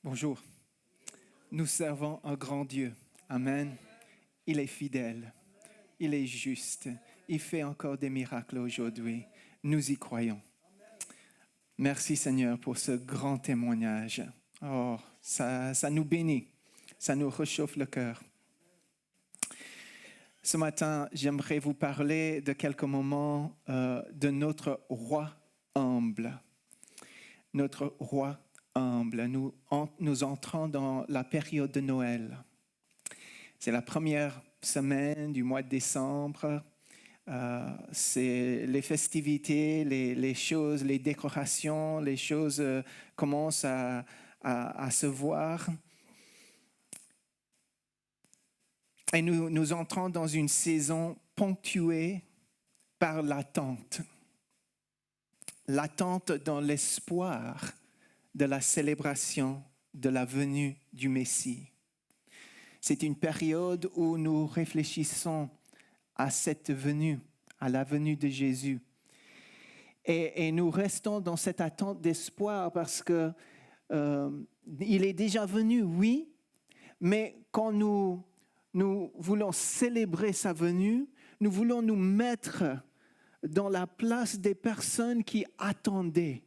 Bonjour. Nous servons un grand Dieu. Amen. Il est fidèle. Il est juste. Il fait encore des miracles aujourd'hui. Nous y croyons. Merci Seigneur pour ce grand témoignage. Oh, ça nous bénit. Ça nous réchauffe le cœur. Ce matin, j'aimerais vous parler de quelques moments de notre roi humble. Notre roi humble. Nous entrons dans la période de Noël. C'est la première semaine du mois de décembre. C'est les festivités, les choses, les décorations, les choses commencent à se voir. Et nous entrons dans une saison ponctuée par l'attente. L'attente dans l'espoir de la célébration de la venue du Messie. C'est une période où nous réfléchissons à cette venue, à la venue de Jésus. Et nous restons dans cette attente d'espoir parce que il est déjà venu, oui, mais quand nous voulons célébrer sa venue, nous voulons nous mettre dans la place des personnes qui attendaient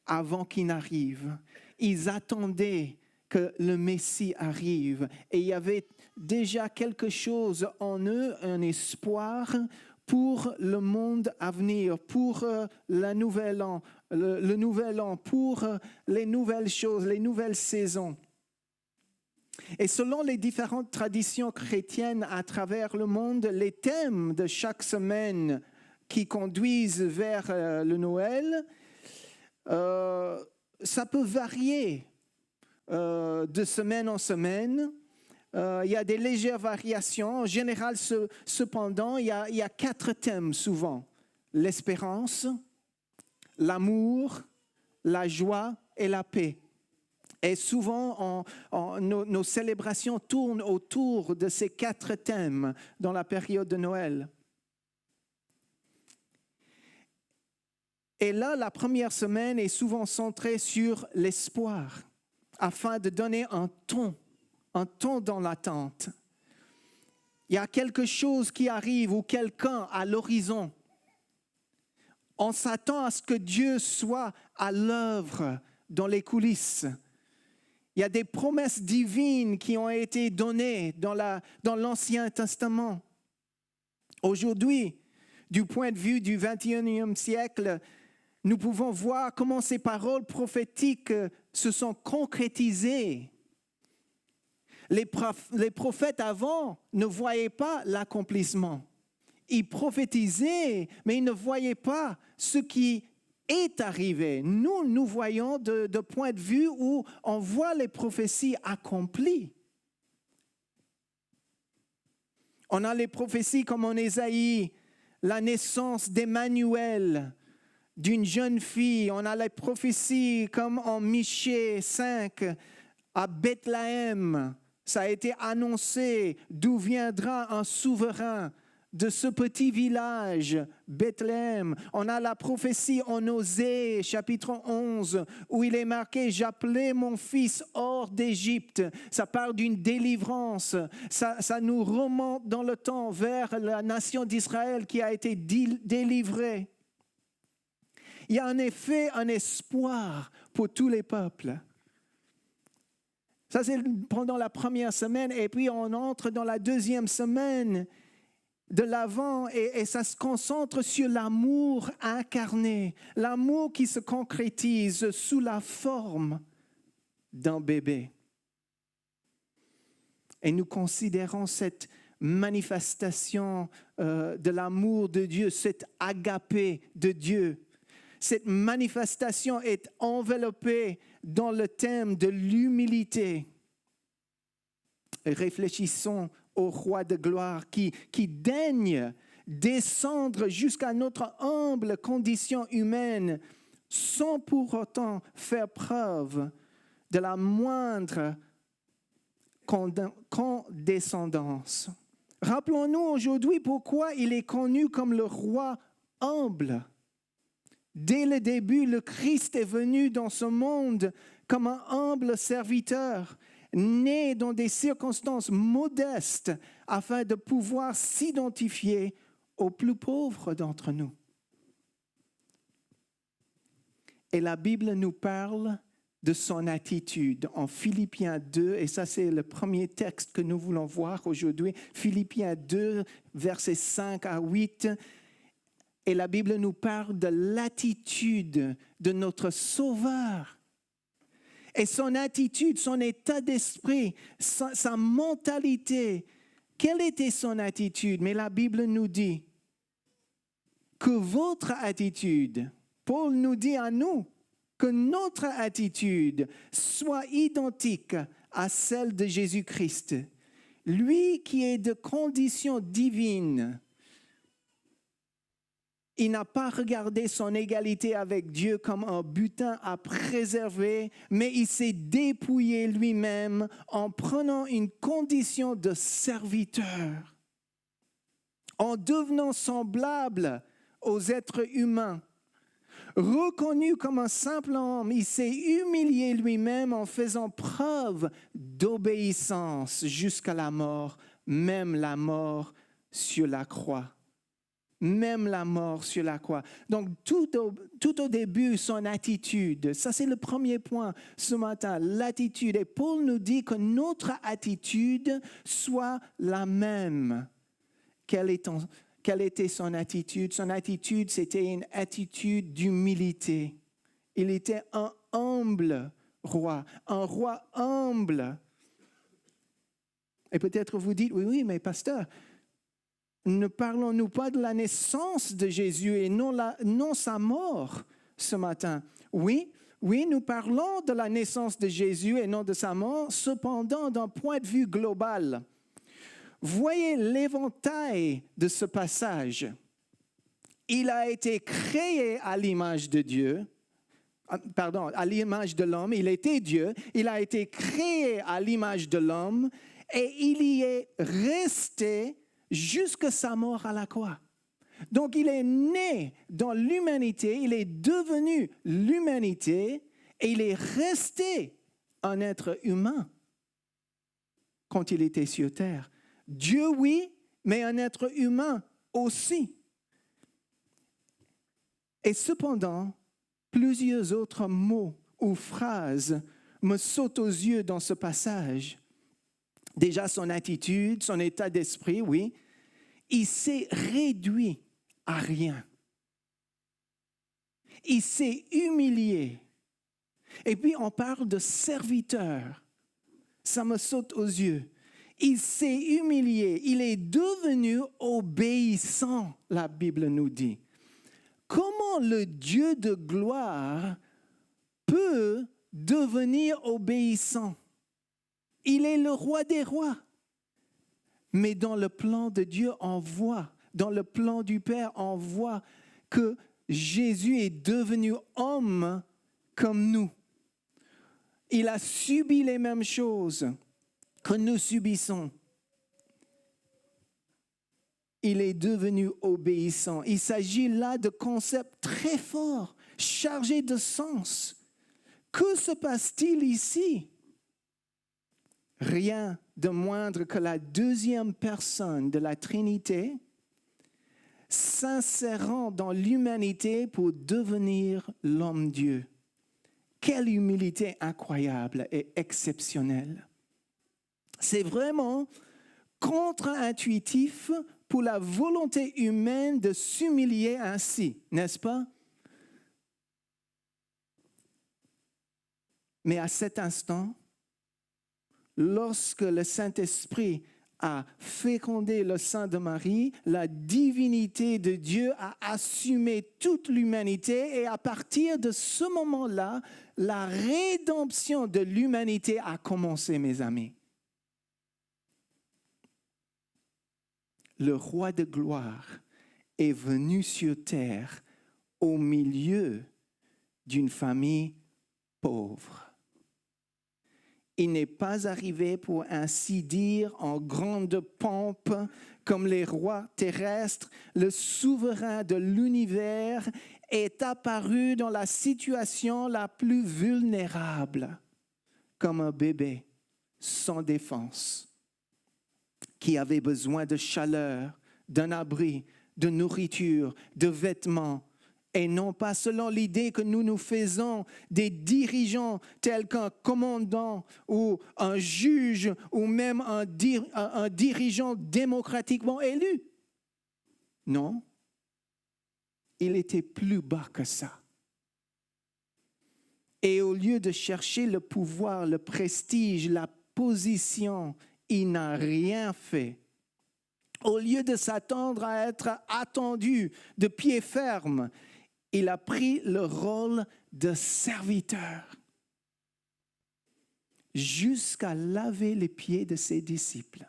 avant qu'il n'arrive. Ils attendaient que le Messie arrive. Et il y avait déjà quelque chose en eux, un espoir pour le monde à venir, pour le nouvel an, pour les nouvelles choses, les nouvelles saisons. Et selon les différentes traditions chrétiennes à travers le monde, les thèmes de chaque semaine qui conduisent vers le Noël, ça peut varier de semaine en semaine. Il y a des légères variations. En général, cependant, il y a 4 thèmes souvent. L'espérance, l'amour, la joie et la paix. Et souvent, nos célébrations tournent autour de ces 4 thèmes dans la période de Noël. Et là, la première semaine est souvent centrée sur l'espoir, afin de donner un ton dans l'attente. Il y a quelque chose qui arrive ou quelqu'un à l'horizon. On s'attend à ce que Dieu soit à l'œuvre dans les coulisses. Il y a des promesses divines qui ont été données dans l'Ancien Testament. Aujourd'hui, du point de vue du 21e siècle, nous pouvons voir comment ces paroles prophétiques se sont concrétisées. Les prophètes avant ne voyaient pas l'accomplissement. Ils prophétisaient, mais ils ne voyaient pas ce qui est arrivé. Nous voyons de point de vue où on voit les prophéties accomplies. On a les prophéties comme en Ésaïe, la naissance d'Emmanuel, d'une jeune fille. On a les prophéties comme en Michée 5, à Bethléem. Ça a été annoncé d'où viendra un souverain de ce petit village, Bethléem. On a la prophétie en Osée, chapitre 11, où il est marqué « J'appelais mon fils hors d'Égypte ». Ça parle d'une délivrance. Ça nous remonte dans le temps vers la nation d'Israël qui a été délivrée. Il y a en effet un espoir pour tous les peuples. Ça, c'est pendant la première semaine. Et puis, on entre dans la deuxième semaine de l'Avent et ça se concentre sur l'amour incarné. L'amour qui se concrétise sous la forme d'un bébé. Et nous considérons cette manifestation de l'amour de Dieu, cette agapé de Dieu. Cette manifestation est enveloppée dans le thème de l'humilité. Réfléchissons au roi de gloire qui daigne descendre jusqu'à notre humble condition humaine sans pour autant faire preuve de la moindre condescendance. Rappelons-nous aujourd'hui pourquoi il est connu comme le roi humble. Dès le début, le Christ est venu dans ce monde comme un humble serviteur, né dans des circonstances modestes afin de pouvoir s'identifier aux plus pauvres d'entre nous. Et la Bible nous parle de son attitude en Philippiens 2, et ça c'est le premier texte que nous voulons voir aujourd'hui, Philippiens 2, versets 5 à 8, et la Bible nous parle de l'attitude de notre Sauveur. Et son attitude, son état d'esprit, sa mentalité, quelle était son attitude? Mais la Bible nous dit que votre attitude, Paul nous dit à nous, que notre attitude soit identique à celle de Jésus-Christ. Lui qui est de condition divine, il n'a pas regardé son égalité avec Dieu comme un butin à préserver, mais il s'est dépouillé lui-même en prenant une condition de serviteur, en devenant semblable aux êtres humains. Reconnu comme un simple homme, il s'est humilié lui-même en faisant preuve d'obéissance jusqu'à la mort, même la mort sur la croix. Même la mort sur la croix. Donc, tout au début, son attitude, ça c'est le premier point ce matin, l'attitude. Et Paul nous dit que notre attitude soit la même. Quelle était son attitude? Son attitude, c'était une attitude d'humilité. Il était un humble roi, un roi humble. Et peut-être vous dites, oui, mais pasteur, ne parlons-nous pas de la naissance de Jésus et non sa mort ce matin? Oui, nous parlons de la naissance de Jésus et non de sa mort, cependant d'un point de vue global. Voyez l'éventail de ce passage. Il a été créé à l'image de Dieu, à l'image de l'homme. Il était Dieu. Il a été créé à l'image de l'homme et il y est resté jusqu'à sa mort à la croix. Donc, il est né dans l'humanité, il est devenu l'humanité et il est resté un être humain quand il était sur terre. Dieu, oui, mais un être humain aussi. Et cependant, plusieurs autres mots ou phrases me sautent aux yeux dans ce passage. Déjà, son attitude, son état d'esprit, oui. Il s'est réduit à rien. Il s'est humilié. Et puis, on parle de serviteur. Ça me saute aux yeux. Il s'est humilié. Il est devenu obéissant, la Bible nous dit. Comment le Dieu de gloire peut devenir obéissant? Il est le roi des rois. Mais dans le plan de Dieu, on voit, dans le plan du Père, on voit que Jésus est devenu homme comme nous. Il a subi les mêmes choses que nous subissons. Il est devenu obéissant. Il s'agit là de concepts très forts, chargés de sens. Que se passe-t-il ici? Rien de moindre que la deuxième personne de la Trinité s'insérant dans l'humanité pour devenir l'homme-dieu. Quelle humilité incroyable et exceptionnelle. C'est vraiment contre-intuitif pour la volonté humaine de s'humilier ainsi, n'est-ce pas? Mais à cet instant, lorsque le Saint-Esprit a fécondé le sein de Marie, la divinité de Dieu a assumé toute l'humanité et à partir de ce moment-là, la rédemption de l'humanité a commencé, mes amis. Le roi de gloire est venu sur terre au milieu d'une famille pauvre. Il n'est pas arrivé, pour ainsi dire, en grande pompe, comme les rois terrestres, le souverain de l'univers est apparu dans la situation la plus vulnérable, comme un bébé sans défense, qui avait besoin de chaleur, d'un abri, de nourriture, de vêtements, et non pas selon l'idée que nous nous faisons des dirigeants tels qu'un commandant ou un juge ou même un dirigeant démocratiquement élu. Non, il était plus bas que ça. Et au lieu de chercher le pouvoir, le prestige, la position, il n'a rien fait. Au lieu de s'attendre à être attendu de pied ferme, il a pris le rôle de serviteur jusqu'à laver les pieds de ses disciples.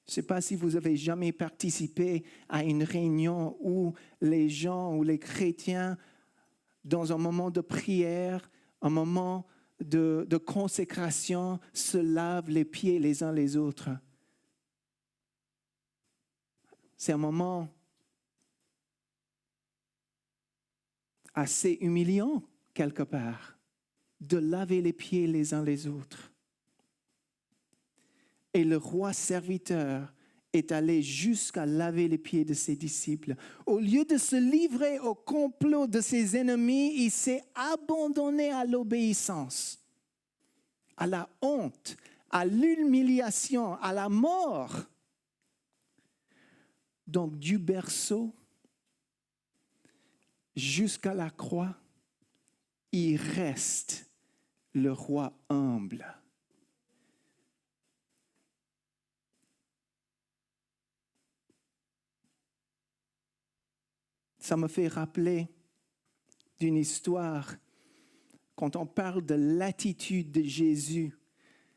Je ne sais pas si vous avez jamais participé à une réunion où les gens ou les chrétiens, dans un moment de prière, un moment de consécration, se lavent les pieds les uns les autres. C'est un moment assez humiliant, quelque part, de laver les pieds les uns les autres. Et le roi serviteur est allé jusqu'à laver les pieds de ses disciples. Au lieu de se livrer au complot de ses ennemis, il s'est abandonné à l'obéissance, à la honte, à l'humiliation, à la mort. Donc du berceau jusqu'à la croix, il reste le roi humble. Ça me fait rappeler d'une histoire, quand on parle de l'attitude de Jésus,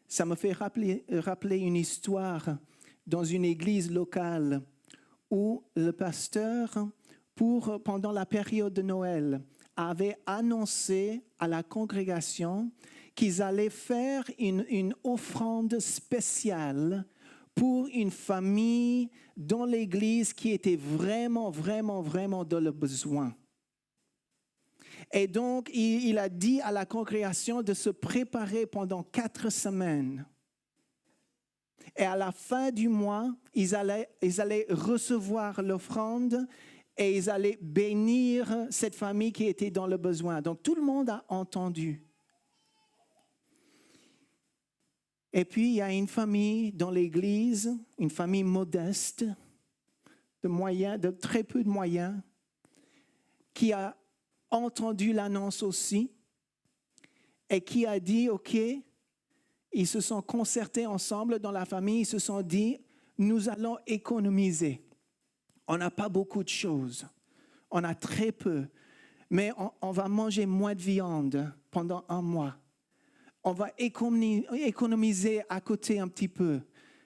ça me fait rappeler une histoire dans une église locale où le pasteur, pendant la période de Noël, avait annoncé à la congrégation qu'ils allaient faire une offrande spéciale pour une famille dans l'église qui était vraiment dans le besoin. Et donc, il a dit à la congrégation de se préparer pendant 4 semaines. Et à la fin du mois, ils allaient recevoir l'offrande et ils allaient bénir cette famille qui était dans le besoin. Donc, tout le monde a entendu. Et puis, il y a une famille dans l'église, une famille modeste, de très peu de moyens, qui a entendu l'annonce aussi et qui a dit, OK, ils se sont concertés ensemble dans la famille, ils se sont dit, nous allons économiser. On n'a pas beaucoup de choses, on a très peu, mais on va manger moins de viande pendant 1 mois. On va économiser à côté un petit peu.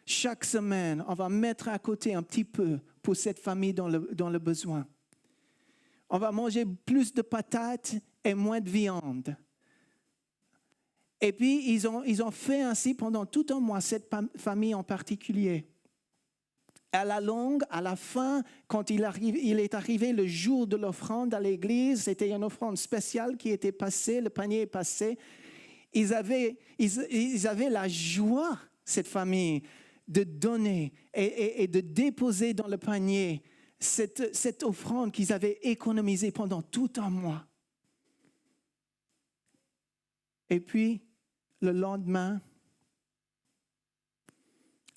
Chaque semaine, on va mettre à côté un petit peu pour cette famille dans le besoin. On va manger plus de patates et moins de viande. Et puis, ils ont fait ainsi pendant tout un mois, cette famille en particulier. À la longue, à la fin, quand il est arrivé le jour de l'offrande à l'église, c'était une offrande spéciale qui était passée, le panier est passé. Ils avaient la joie, cette famille, de donner et de déposer dans le panier cette offrande qu'ils avaient économisée pendant tout un mois. Et puis, le lendemain,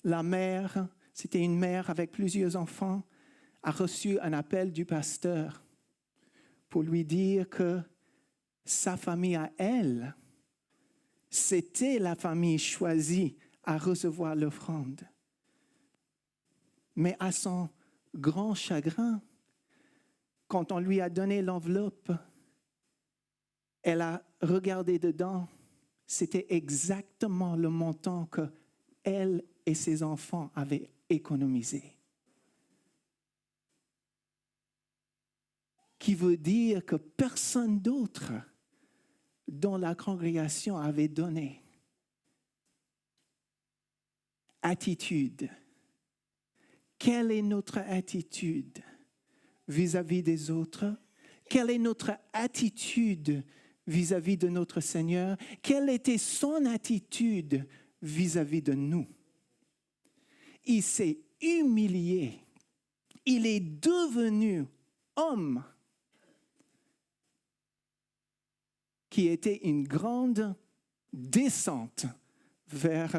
la mère, c'était une mère avec plusieurs enfants, a reçu un appel du pasteur pour lui dire que sa famille à elle, c'était la famille choisie à recevoir l'offrande. Mais à son grand chagrin, quand on lui a donné l'enveloppe, elle a regardé dedans. C'était exactement le montant que elle et ses enfants avaient économisé. Qui veut dire que personne d'autre dans la congrégation avait donné. Attitude. Quelle est notre attitude vis-à-vis des autres? Quelle est notre attitude vis-à-vis de notre Seigneur? Quelle était son attitude vis-à-vis de nous? Il s'est humilié. Il est devenu homme, qui était une grande descente vers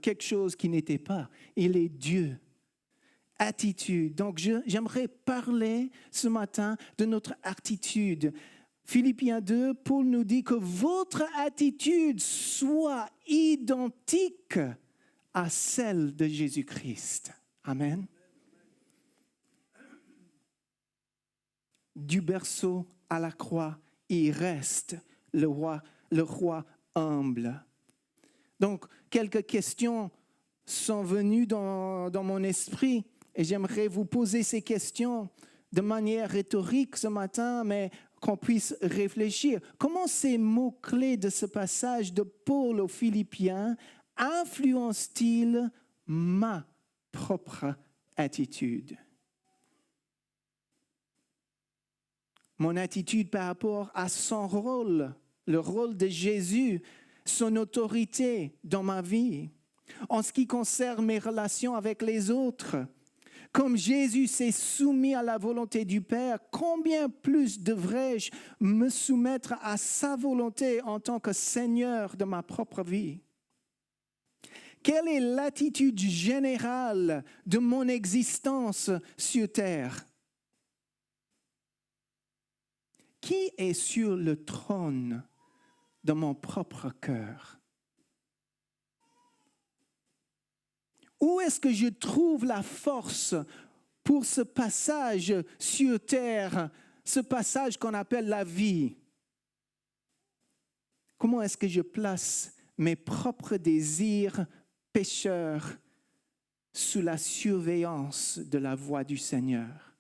quelque chose qui n'était pas. Il est Dieu. Attitude. Donc, j'aimerais parler ce matin de notre attitude. Philippiens 2, Paul nous dit que votre attitude soit identique à celle de Jésus-Christ. Amen. Du berceau à la croix, il reste le roi humble. Donc, quelques questions sont venues dans mon esprit et j'aimerais vous poser ces questions de manière rhétorique ce matin, mais qu'on puisse réfléchir. Comment ces mots-clés de ce passage de Paul aux Philippiens influencent-ils ma propre attitude? Mon attitude par rapport à son rôle, le rôle de Jésus, son autorité dans ma vie. En ce qui concerne mes relations avec les autres, comme Jésus s'est soumis à la volonté du Père, combien plus devrais-je me soumettre à sa volonté en tant que Seigneur de ma propre vie? Quelle est l'attitude générale de mon existence sur terre? Qui est sur le trône de mon propre cœur? Où est-ce que je trouve la force pour ce passage sur terre, ce passage qu'on appelle la vie? Comment est-ce que je place mes propres désirs pécheurs sous la surveillance de la voix du Seigneur?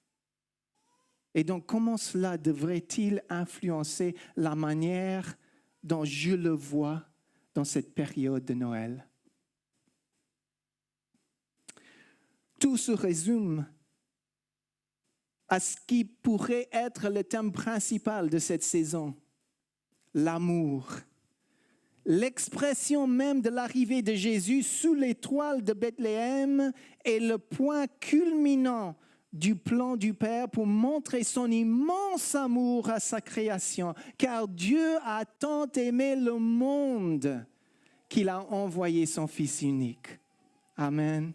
Et donc, comment cela devrait-il influencer la manière dont je le vois dans cette période de Noël? Tout se résume à ce qui pourrait être le thème principal de cette saison, l'amour. L'expression même de l'arrivée de Jésus sous l'étoile de Bethléem est le point culminant du plan du Père pour montrer son immense amour à sa création, car Dieu a tant aimé le monde qu'il a envoyé son Fils unique. Amen.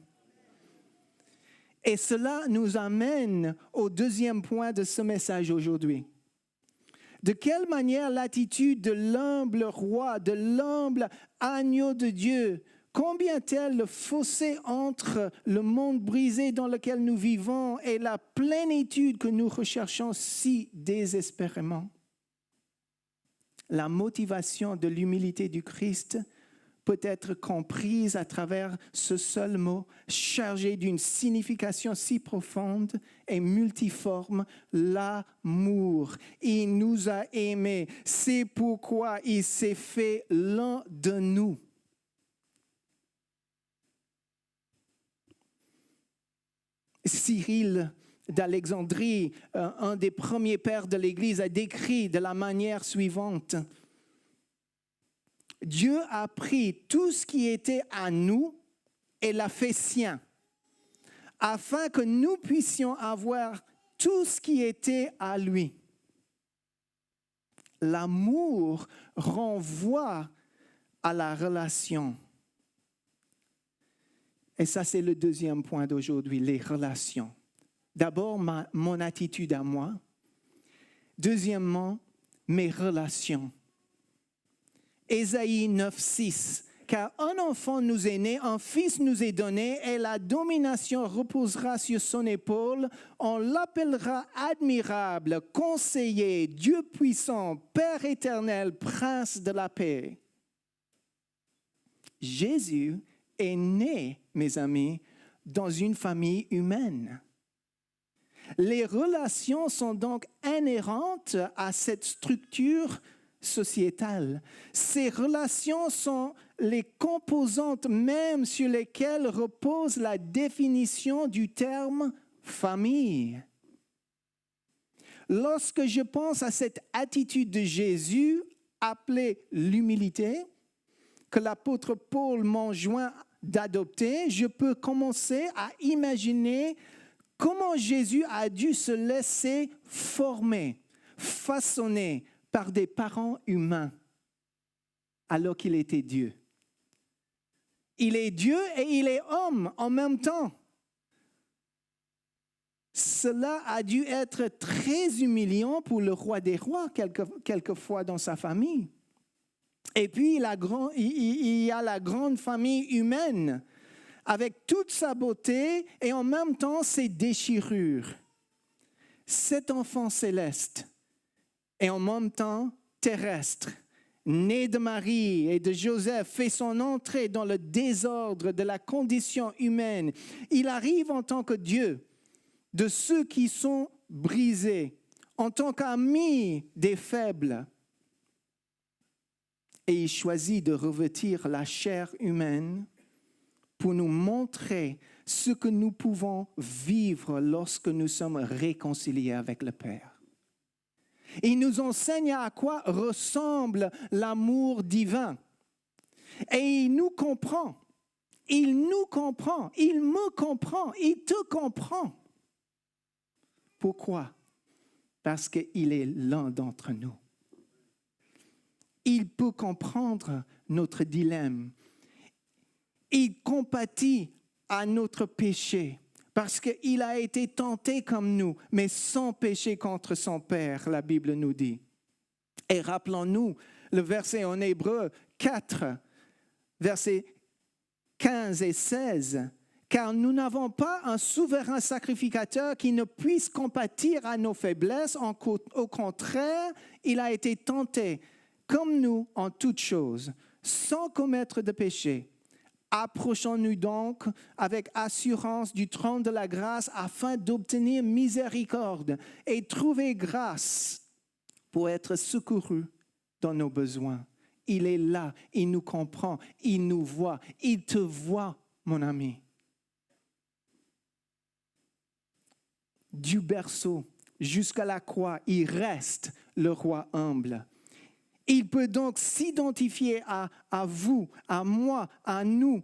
Et cela nous amène au deuxième point de ce message aujourd'hui. De quelle manière l'attitude de l'humble roi, de l'humble agneau de Dieu, combien-t-elle le fossé entre le monde brisé dans lequel nous vivons et la plénitude que nous recherchons si désespérément? La motivation de l'humilité du Christ peut être comprise à travers ce seul mot, chargé d'une signification si profonde et multiforme, l'amour. Il nous a aimés, c'est pourquoi il s'est fait l'un de nous. Cyril d'Alexandrie, un des premiers pères de l'Église, a décrit de la manière suivante: Dieu a pris tout ce qui était à nous et l'a fait sien, afin que nous puissions avoir tout ce qui était à lui. L'amour renvoie à la relation. Et ça, c'est le deuxième point d'aujourd'hui, les relations. D'abord, mon attitude à moi. Deuxièmement, mes relations. Ésaïe 9, 6. Car un enfant nous est né, un fils nous est donné, et la domination reposera sur son épaule. On l'appellera admirable, conseiller, Dieu puissant, Père éternel, prince de la paix. Jésus est né, mes amis, dans une famille humaine. Les relations sont donc inhérentes à cette structure sociétale. Ces relations sont les composantes même sur lesquelles repose la définition du terme famille. lorsque je pense à cette attitude de Jésus, appelée l'humilité, que l'apôtre Paul m'enjoint d'adopter, je peux commencer à imaginer comment Jésus a dû se laisser former, façonner par des parents humains, alors qu'il était Dieu. Il est Dieu et il est homme en même temps. Cela a dû être très humiliant pour le roi des rois, quelquefois dans sa famille. Et puis, il y a la grande famille humaine, avec toute sa beauté et en même temps ses déchirures. Cet enfant céleste et en même temps terrestre, né de Marie et de Joseph, fait son entrée dans le désordre de la condition humaine. Il arrive en tant que Dieu de ceux qui sont brisés, en tant qu'ami des faibles. Et il choisit de revêtir la chair humaine pour nous montrer ce que nous pouvons vivre lorsque nous sommes réconciliés avec le Père. Il nous enseigne à quoi ressemble l'amour divin. Et il nous comprend. Il nous comprend. Il me comprend. Il te comprend. Pourquoi? Parce qu'il est l'un d'entre nous. Il peut comprendre notre dilemme. Il compatit à notre péché. Parce qu'il a été tenté comme nous, mais sans péché contre son Père, la Bible nous dit. Et rappelons-nous le verset en Hébreu 4, versets 15 et 16. Car nous n'avons pas un souverain sacrificateur qui ne puisse compatir à nos faiblesses. Au contraire, il a été tenté comme nous en toutes choses, sans commettre de péché. Approchons-nous donc avec assurance du trône de la grâce afin d'obtenir miséricorde et trouver grâce pour être secourus dans nos besoins. Il est là, il nous comprend, il nous voit, il te voit, mon ami. Du berceau jusqu'à la croix, il reste le roi humble. Il peut donc s'identifier à vous, à moi, à nous,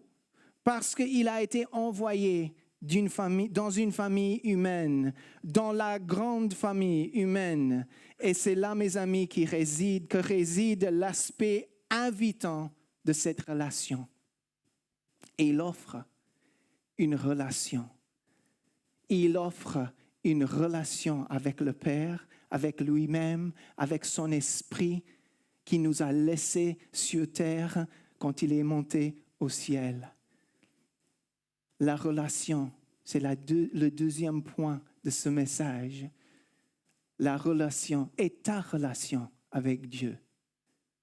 parce qu'il a été envoyé dans une famille humaine, dans la grande famille humaine. Et c'est là, mes amis, que réside l'aspect invitant de cette relation. Et il offre une relation. Il offre une relation avec le Père, avec lui-même, avec son esprit, qui nous a laissés sur terre quand il est monté au ciel. La relation, c'est le deuxième point de ce message. La relation et ta relation avec Dieu.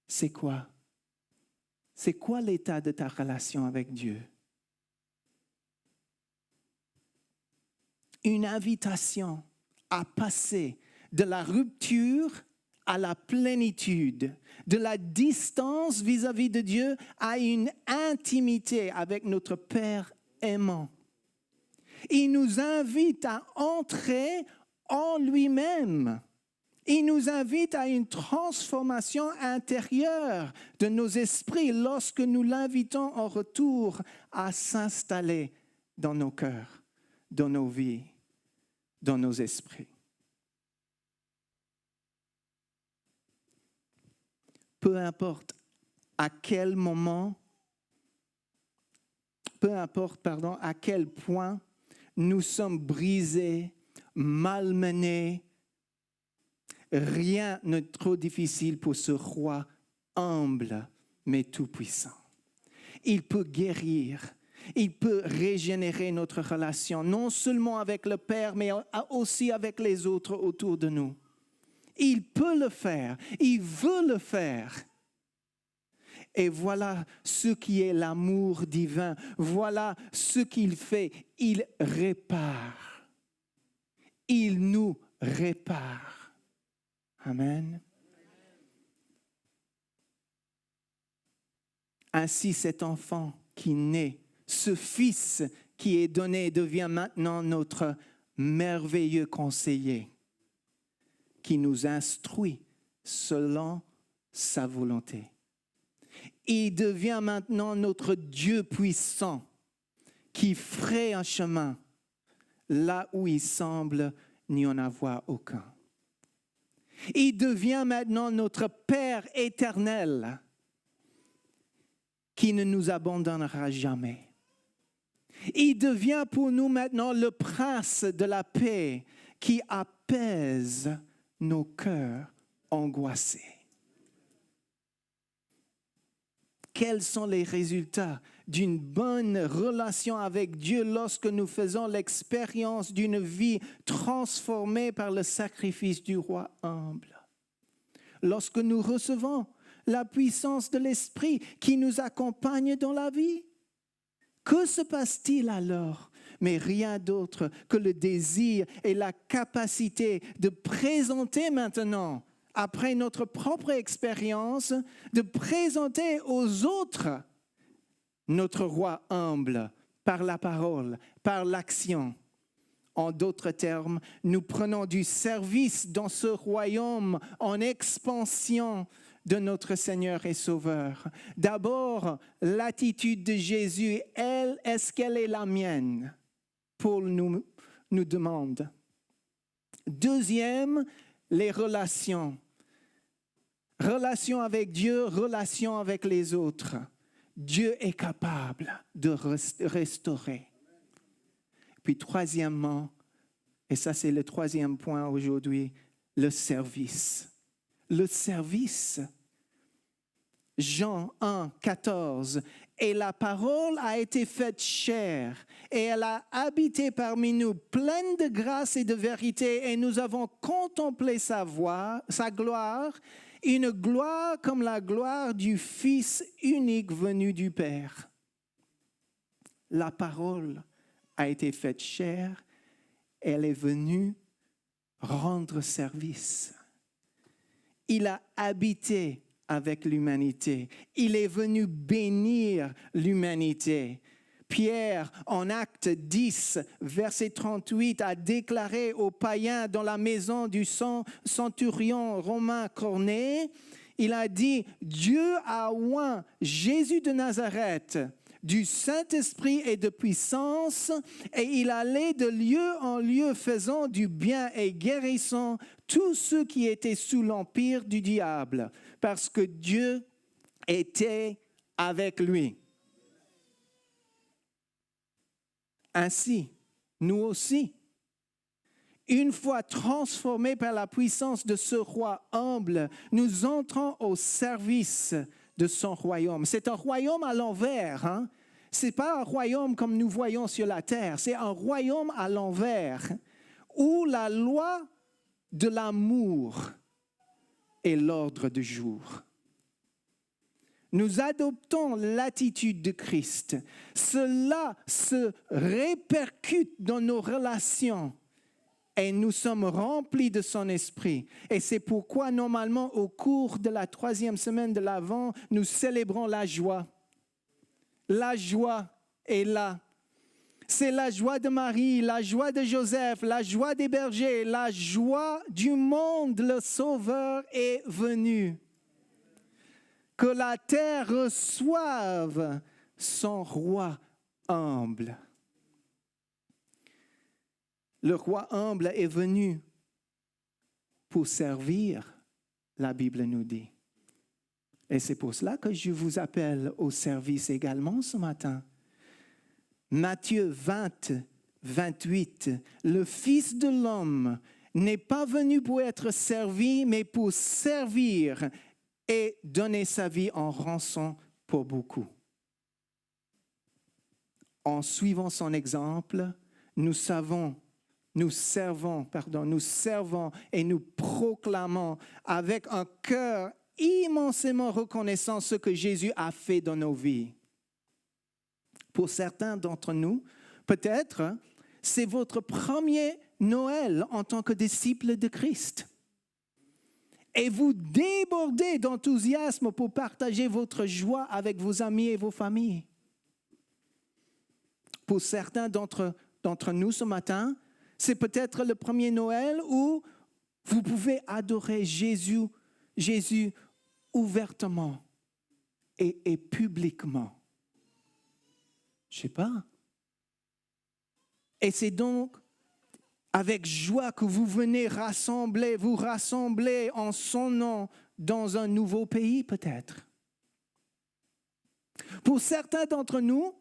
C'est quoi? C'est quoi l'état de ta relation avec Dieu? Une invitation à passer de la rupture à la plénitude, de la distance vis-à-vis de Dieu à une intimité avec notre Père aimant. Il nous invite à entrer en lui-même. Il nous invite à une transformation intérieure de nos esprits lorsque nous l'invitons en retour à s'installer dans nos cœurs, dans nos vies, dans nos esprits. Peu importe à quel moment, à quel point nous sommes brisés, malmenés, rien n'est trop difficile pour ce roi humble mais tout-puissant. Il peut guérir, il peut régénérer notre relation, non seulement avec le Père, mais aussi avec les autres autour de nous. Il peut le faire, il veut le faire. Et voilà ce qui est l'amour divin. Voilà ce qu'il fait. Il répare. Il nous répare. Amen. Ainsi, cet enfant qui naît, ce fils qui est donné, devient maintenant notre merveilleux conseiller. qui nous instruit selon sa volonté. Il devient maintenant notre Dieu puissant qui ferait un chemin là où il semble n'y en avoir aucun. Il devient maintenant notre Père éternel qui ne nous abandonnera jamais. Il devient pour nous maintenant le prince de la paix qui apaise nos cœurs angoissés. Quels sont les résultats d'une bonne relation avec Dieu lorsque nous faisons l'expérience d'une vie transformée par le sacrifice du roi humble? Lorsque nous recevons la puissance de l'Esprit qui nous accompagne dans la vie, que se passe-t-il alors? Mais rien d'autre que le désir et la capacité de présenter maintenant, après notre propre expérience, de présenter aux autres notre roi humble par la parole, par l'action. En d'autres termes, nous prenons du service dans ce royaume en expansion de notre Seigneur et Sauveur. D'abord, l'attitude de Jésus, est-ce qu'elle est la mienne? Paul nous demande. Deuxième, les relations. Relation avec Dieu, relation avec les autres. Dieu est capable de restaurer. Puis troisièmement, et ça c'est le troisième point aujourd'hui, le service. Le service. Jean 1, 14. Et la parole a été faite chair, et elle a habité parmi nous, pleine de grâce et de vérité, et nous avons contemplé sa gloire, une gloire comme la gloire du Fils unique venu du Père. La parole a été faite chair, elle est venue rendre service. Il a habité avec l'humanité. Il est venu bénir l'humanité. Pierre, en Actes 10, verset 38, a déclaré aux païens dans la maison du centurion romain Corneille, il a dit, Dieu a oint Jésus de Nazareth du Saint-Esprit et de puissance, et il allait de lieu en lieu faisant du bien et guérissant tous ceux qui étaient sous l'empire du diable, parce que Dieu était avec lui. Ainsi, nous aussi, une fois transformés par la puissance de ce roi humble, nous entrons au service de son royaume. C'est un royaume à l'envers, hein? Ce n'est pas un royaume comme nous voyons sur la terre, c'est un royaume à l'envers, où la loi de l'amour est l'ordre du jour. Nous adoptons l'attitude de Christ. Cela se répercute dans nos relations et nous sommes remplis de son esprit. Et c'est pourquoi normalement au cours de la 3e semaine de l'Avent, nous célébrons la joie. La joie est là. C'est la joie de Marie, la joie de Joseph, la joie des bergers, la joie du monde. Le Sauveur est venu. Que la terre reçoive son roi humble. Le roi humble est venu pour servir, la Bible nous dit. Et c'est pour cela que je vous appelle au service également ce matin. Matthieu 20, 28. Le Fils de l'homme n'est pas venu pour être servi, mais pour servir et donner sa vie en rançon pour beaucoup. En suivant son exemple, nous servons et nous proclamons avec un cœur immensément reconnaissant ce que Jésus a fait dans nos vies. Pour certains d'entre nous, peut-être, c'est votre premier Noël en tant que disciple de Christ. Et vous débordez d'enthousiasme pour partager votre joie avec vos amis et vos familles. Pour certains d'entre nous ce matin, c'est peut-être le premier Noël où Vous pouvez adorer Jésus ouvertement et publiquement. Je ne sais pas. Et c'est donc avec joie que vous venez vous rassembler en son nom dans un nouveau pays peut-être. Pour certains d'entre nous,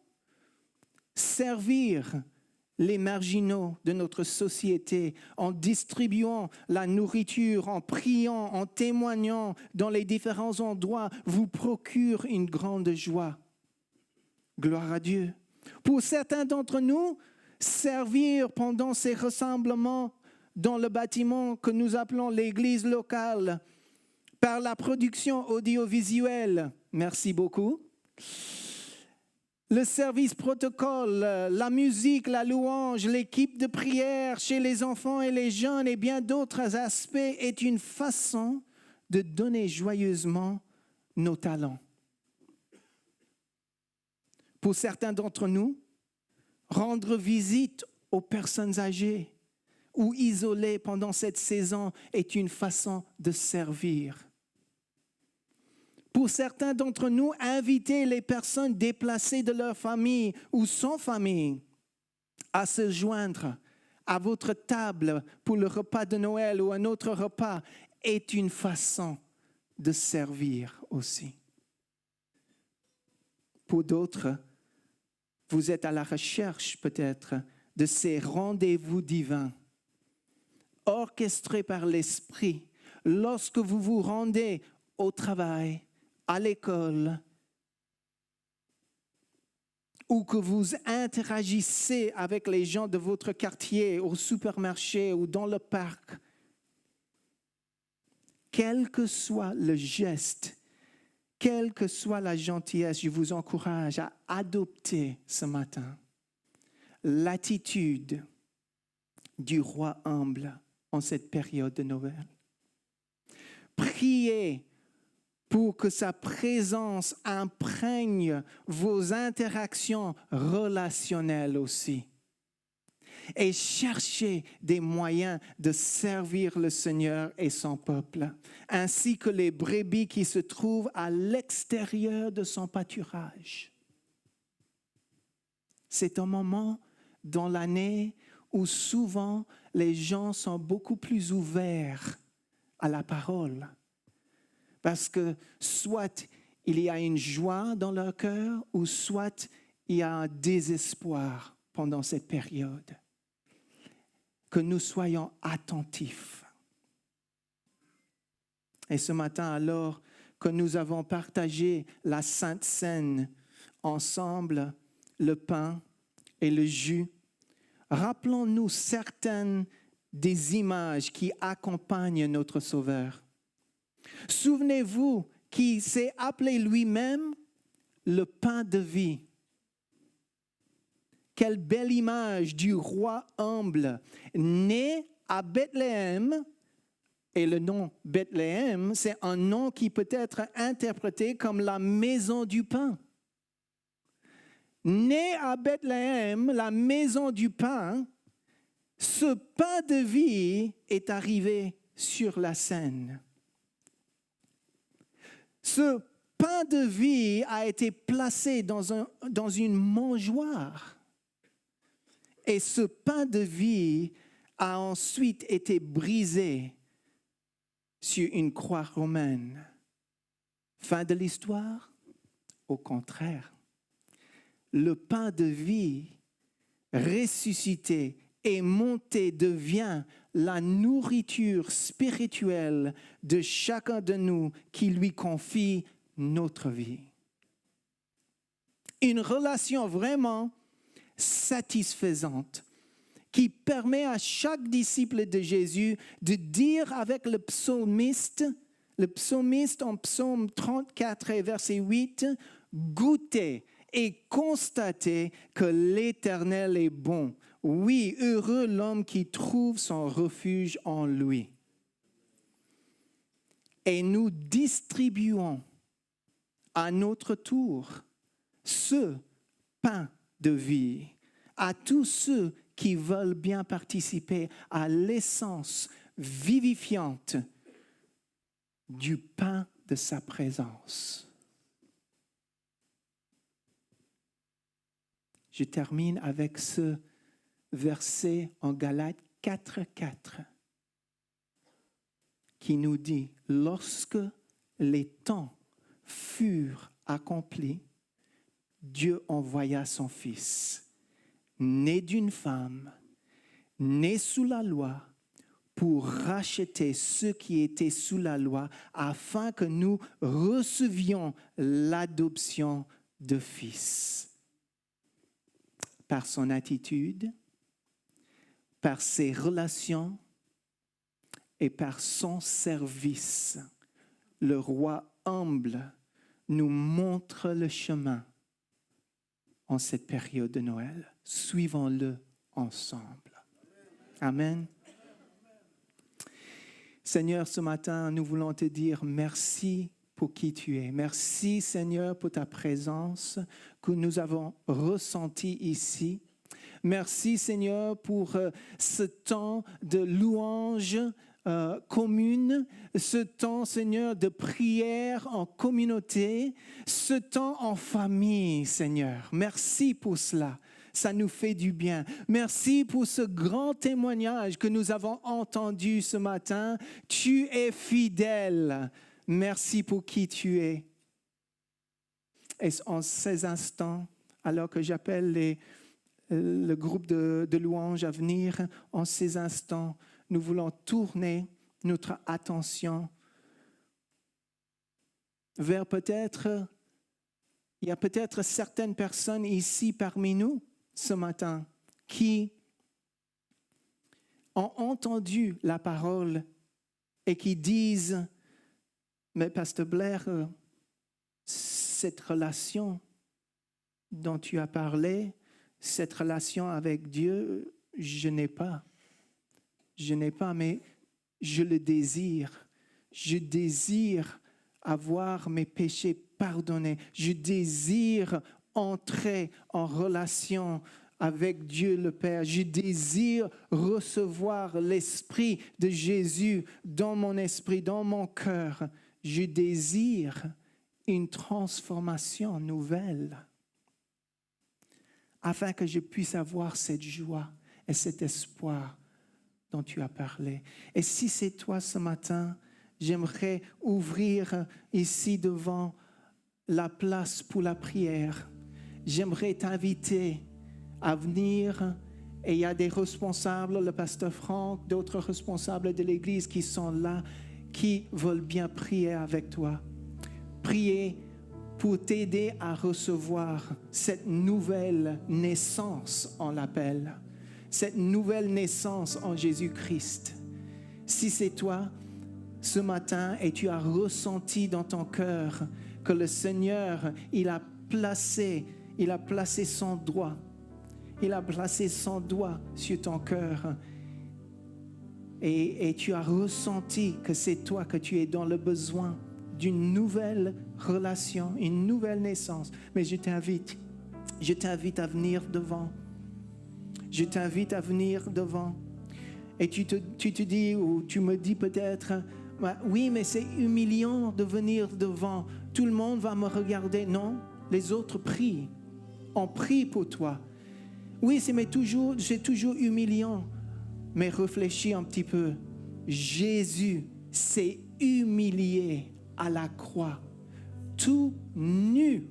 servir les marginaux de notre société en distribuant la nourriture, en priant, en témoignant dans les différents endroits vous procure une grande joie. Gloire à Dieu. Pour certains d'entre nous, servir pendant ces rassemblements dans le bâtiment que nous appelons l'église locale, par la production audiovisuelle, merci beaucoup, le service protocole, la musique, la louange, l'équipe de prière chez les enfants et les jeunes et bien d'autres aspects est une façon de donner joyeusement nos talents. Pour certains d'entre nous, rendre visite aux personnes âgées ou isolées pendant cette saison est une façon de servir. Pour certains d'entre nous, inviter les personnes déplacées de leur famille ou sans famille à se joindre à votre table pour le repas de Noël ou un autre repas est une façon de servir aussi. Pour d'autres, vous êtes à la recherche peut-être de ces rendez-vous divins orchestrés par l'Esprit lorsque vous vous rendez au travail, à l'école, ou que vous interagissez avec les gens de votre quartier, au supermarché ou dans le parc. Quel que soit le geste, quelle que soit la gentillesse, je vous encourage à adopter ce matin l'attitude du roi humble en cette période de Noël. Priez pour que sa présence imprègne vos interactions relationnelles aussi. Et cherchez des moyens de servir le Seigneur et son peuple, ainsi que les brebis qui se trouvent à l'extérieur de son pâturage. C'est un moment dans l'année où souvent les gens sont beaucoup plus ouverts à la parole. Parce que soit il y a une joie dans leur cœur, ou soit il y a un désespoir pendant cette période. Que nous soyons attentifs. Et ce matin, alors que nous avons partagé la Sainte Seine ensemble, le pain et le jus, rappelons-nous certaines des images qui accompagnent notre Sauveur. Souvenez-vous qu'il s'est appelé lui-même le pain de vie. Quelle belle image du roi humble, né à Bethléem. Et le nom Bethléem, c'est un nom qui peut être interprété comme la maison du pain. Né à Bethléem, la maison du pain, ce pain de vie est arrivé sur la scène. Ce pain de vie a été placé dans une mangeoire. Et ce pain de vie a ensuite été brisé sur une croix romaine. Fin de l'histoire? Au contraire. Le pain de vie ressuscité et monté devient la nourriture spirituelle de chacun de nous qui lui confie notre vie. Une relation vraiment satisfaisante qui permet à chaque disciple de Jésus de dire avec le psalmiste en psaume 34 et verset 8, « Goûtez et constatez que l'Éternel est bon. Oui, heureux l'homme qui trouve son refuge en lui. » Et nous distribuons à notre tour ce pain de vie à tous ceux qui veulent bien participer à l'essence vivifiante du pain de sa présence. Je termine avec ce verset en Galates 4:4 qui nous dit « Lorsque les temps furent accomplis, Dieu envoya son Fils, né d'une femme, né sous la loi, pour racheter ceux qui étaient sous la loi, afin que nous recevions l'adoption de fils. » Par son attitude, par ses relations et par son service, le roi humble nous montre le chemin en cette période de Noël. Suivons-le ensemble. Amen. Seigneur, ce matin, nous voulons te dire merci pour qui tu es. Merci, Seigneur, pour ta présence que nous avons ressentie ici. Merci, Seigneur, pour ce temps de louange commune, ce temps, Seigneur, de prière en communauté, ce temps en famille, Seigneur. Merci pour cela. Ça nous fait du bien. Merci pour ce grand témoignage que nous avons entendu ce matin. Tu es fidèle. Merci pour qui tu es. Et en ces instants, alors que j'appelle le groupe de louanges à venir, en ces instants, nous voulons tourner notre attention vers il y a peut-être certaines personnes ici parmi nous ce matin qui ont entendu la parole et qui disent « Mais Pasteur Blair, cette relation dont tu as parlé, cette relation avec Dieu, je n'ai pas. Je n'ai pas, mais je le désire. Je désire avoir mes péchés pardonnés. Je désire entrer en relation avec Dieu le Père. Je désire recevoir l'Esprit de Jésus dans mon esprit, dans mon cœur. Je désire une transformation nouvelle afin que je puisse avoir cette joie et cet espoir dont tu as parlé. Et si c'est toi ce matin, j'aimerais ouvrir ici devant la place pour la prière. J'aimerais t'inviter à venir, et il y a des responsables, le pasteur Franck, d'autres responsables de l'Église qui sont là, qui veulent bien prier avec toi. Prier pour t'aider à recevoir cette nouvelle naissance, on l'appelle. Cette nouvelle naissance en Jésus-Christ. Si c'est toi ce matin et tu as ressenti dans ton cœur que le Seigneur, il a placé son doigt, sur ton cœur et tu as ressenti que c'est toi, que tu es dans le besoin d'une nouvelle relation, une nouvelle naissance. Mais je t'invite à venir devant. Je t'invite à venir devant. Et tu te dis, ou tu me dis peut-être, oui, mais c'est humiliant de venir devant. Tout le monde va me regarder. Non, les autres prient. On prie pour toi. Oui, c'est toujours humiliant. Mais réfléchis un petit peu. Jésus s'est humilié à la croix, tout nu,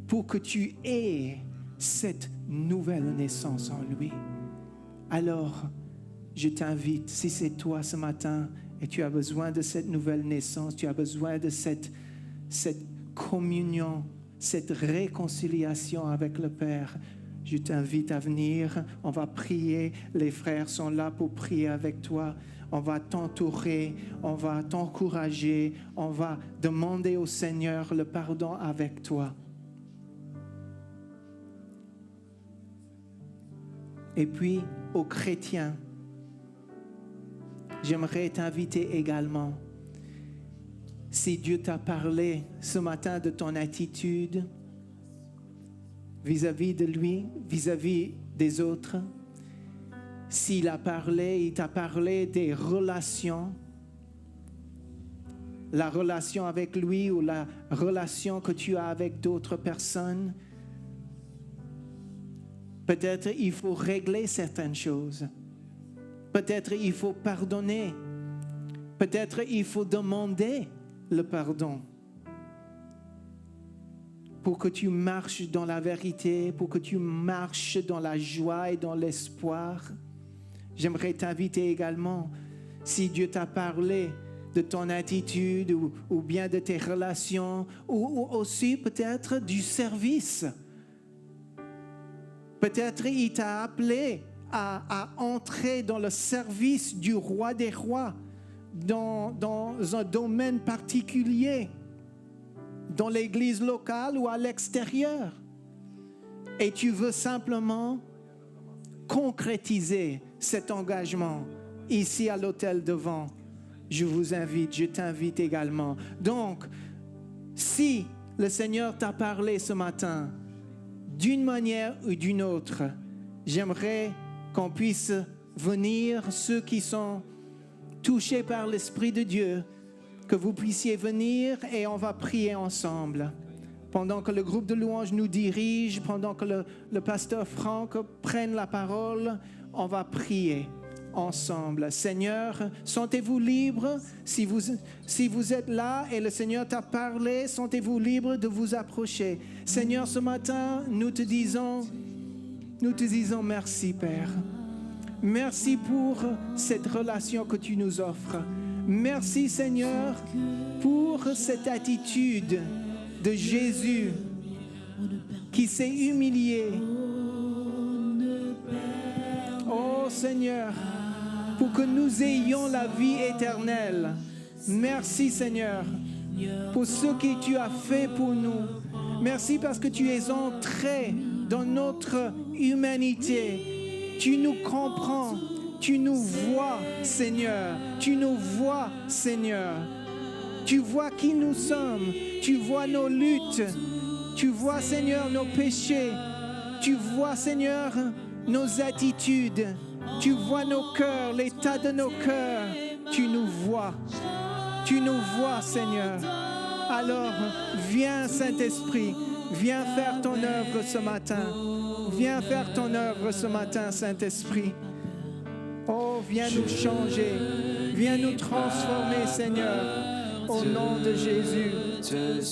pour que tu aies cette nouvelle naissance en lui. Alors, je t'invite, si c'est toi ce matin et tu as besoin de cette nouvelle naissance, tu as besoin de cette communion, cette réconciliation avec le Père, je t'invite à venir. On va prier. Les frères sont là pour prier avec toi. On va t'entourer, on va t'encourager, on va demander au Seigneur le pardon avec toi. Et puis, aux chrétiens, j'aimerais t'inviter également. Si Dieu t'a parlé ce matin de ton attitude vis-à-vis de lui, vis-à-vis des autres, s'il a parlé, il t'a parlé des relations, la relation avec lui ou la relation que tu as avec d'autres personnes. Peut-être il faut régler certaines choses. Peut-être il faut pardonner. Peut-être il faut demander le pardon pour que tu marches dans la vérité, pour que tu marches dans la joie et dans l'espoir. J'aimerais t'inviter également, si Dieu t'a parlé de ton attitude ou bien de tes relations, ou aussi peut-être du service. Peut-être il t'a appelé à entrer dans le service du roi des rois, dans un domaine particulier, dans l'église locale ou à l'extérieur. Et tu veux simplement concrétiser cet engagement ici à l'hôtel devant. Je t'invite également. Donc, si le Seigneur t'a parlé ce matin, d'une manière ou d'une autre, j'aimerais qu'on puisse venir, ceux qui sont touchés par l'Esprit de Dieu, que vous puissiez venir et on va prier ensemble. Pendant que le groupe de louanges nous dirige, pendant que le pasteur Franck prenne la parole, on va prier ensemble. Seigneur, sentez-vous libre. Si vous êtes là et le Seigneur t'a parlé, sentez-vous libre de vous approcher. Seigneur, ce matin, nous te disons merci, Père. Merci pour cette relation que tu nous offres. Merci, Seigneur, pour cette attitude de Jésus qui s'est humilié. Oh Seigneur, pour que nous ayons la vie éternelle. Merci, Seigneur, pour ce que tu as fait pour nous. Merci parce que tu es entré dans notre humanité. Tu nous comprends. Tu nous vois, Seigneur. Tu nous vois, Seigneur. Tu vois qui nous sommes. Tu vois nos luttes. Tu vois, Seigneur, nos péchés. Tu vois, Seigneur, nos attitudes. Tu vois nos cœurs, l'état de nos cœurs. Tu nous vois. Tu nous vois, Seigneur. Alors, viens, Saint-Esprit. Viens faire ton œuvre ce matin. Viens faire ton œuvre ce matin, Saint-Esprit. Oh, viens nous changer, viens nous transformer, Seigneur, au nom de Jésus,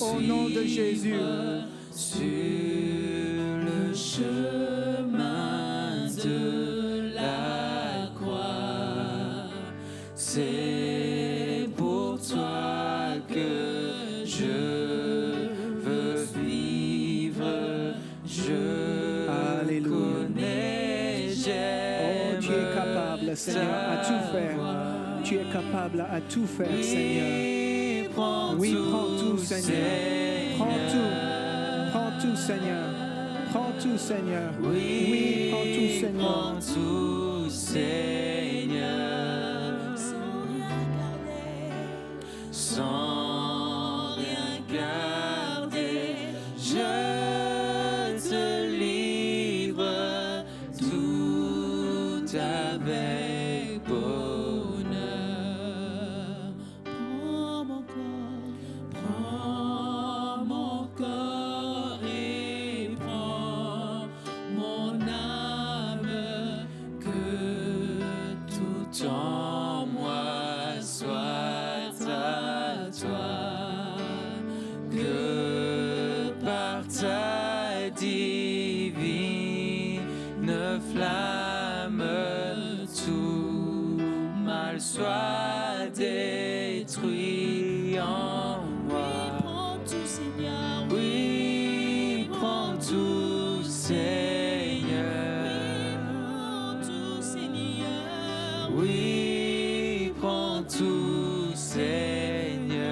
au nom de Jésus. Sur le chemin de la croix, c'est pour toi que je veux vivre, je connais, j'aime. Tu es capable, Seigneur, à tout faire. Tu es capable à tout faire, Seigneur. Oui, prends tout, Seigneur. Prends tout. Prends tout, Seigneur. Prends tout, Seigneur. Oui, prends tout, Seigneur. Prends tout, Seigneur. Sans rien garder, je te livre tout avec bonheur. Prends mon corps et prends mon âme, que tout en moi soit à toi, que par ta divine flamme tout mal soit détruit en moi. Prends tout, Seigneur. Oui, prends tout, Seigneur. Prends tout, Seigneur. Oui, prends tout, Seigneur.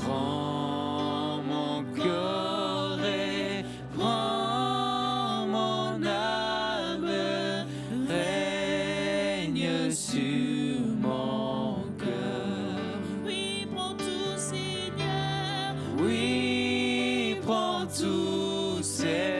Prends mon corps et prends mon âme, règne sur mon cœur. Oui, prends tout, Seigneur. Oui, prends tout, Seigneur.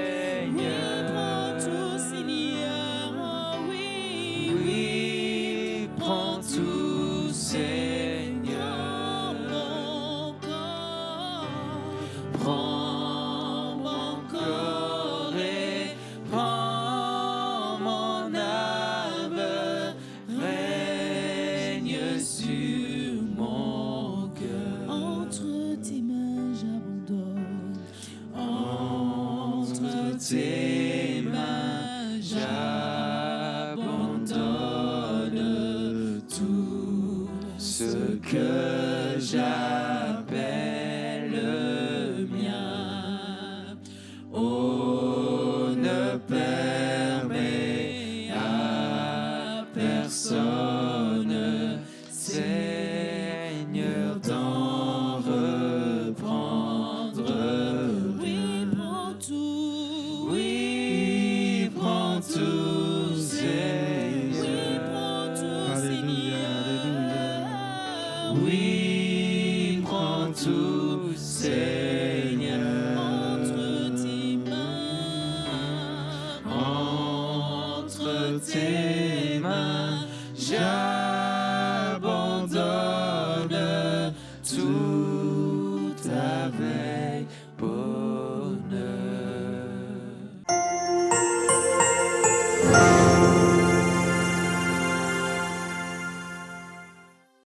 tes mains, j'abandonne tout ce que j'appelle mien. Oh, ne permets à personne, Seigneur, d'en reprendre. Oui, prends tout. Oui, prends tout, Oui, Seigneur. prends tout, Seigneur. Oui, prends tout, Seigneur. Entre tes mains, J'abandonne tout avec bonheur.